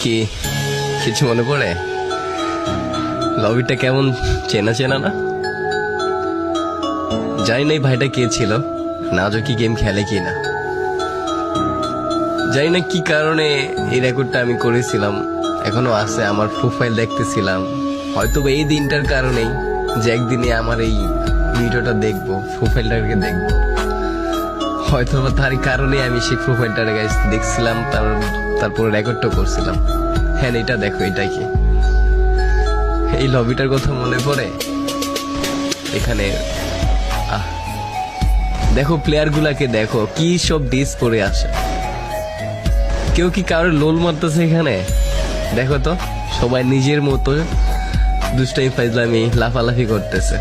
কি কিছু মনে পড়ে? লবিটা কেমন চেনা চেনা না? জানি না এই ভাইটা কে ছিল, নাজো কি গেম খেলে কি না, জানি না কি কারণে এই রেকর্ডটা আমি করেছিলাম, এখনো আছে। আমার প্রোফাইল দেখতেছিলাম, হয়তো এই দিনটার কারণেই যে একদিনে আমার এই ভিডিওটা দেখবো, প্রোফাইলটাকে দেখবো, হয়তো বা তারই কারণে আমি সেই প্রোফাইলটা দেখছিলাম, তারপর রেকর্ডটা করছিলাম। হ্যাঁ, এটা দেখো, এটা কি এই লবিটার কথা মনে পড়ে? এখানে দেখো প্লেয়ার গুলাকে, দেখো কি সব ডিস করে আসে। কেউ কি কারোর লোল মারতেছে এখানে? দেখো তো, সবাই নিজের মতো দুষ্টাই ফাইজলামি লাফালাফি করতেছে।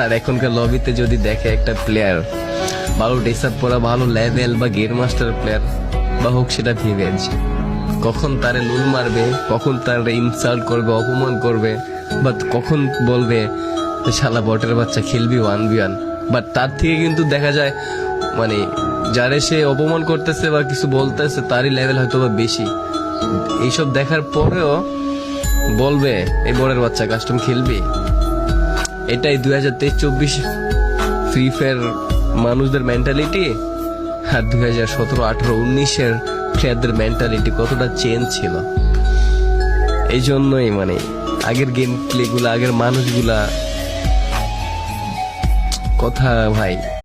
আর এখনকার লবিতে যদি দেখে একটা প্লেয়ার ভালো ড্রেস আপ পরা, ভালো লেভেল বা গেম মাস্টার প্লেয়ার বা হোক সেটা ভিভেজ, কখন তারে লুল মারবে, কখন তারে ইনসাল্ট করবে, অপমান করবে, বা কখন বলবে শালা বটের বাচ্চা খেলবি 1v1। বাট তার থেকে কিন্তু দেখা যায় মানে যারে সে অপমান করতেছে বা কিছু বলতেছে তারই লেভেল হয়তো বা বেশি। এইসব দেখার পরেও বলবে এই বটের বাচ্চা কাস্টম খেলবি। এটাই 2023-24 ফ্রি ফায়ার মানুষদের মেন্টালিটি, আর 2017-18-19 প্লেয়ারদের মেন্টালিটি কতটা চেঞ্জ ছিল। এই জন্যই মানে আগের গেম প্লে গুলা, আগের মানুষগুলা কথা ভাই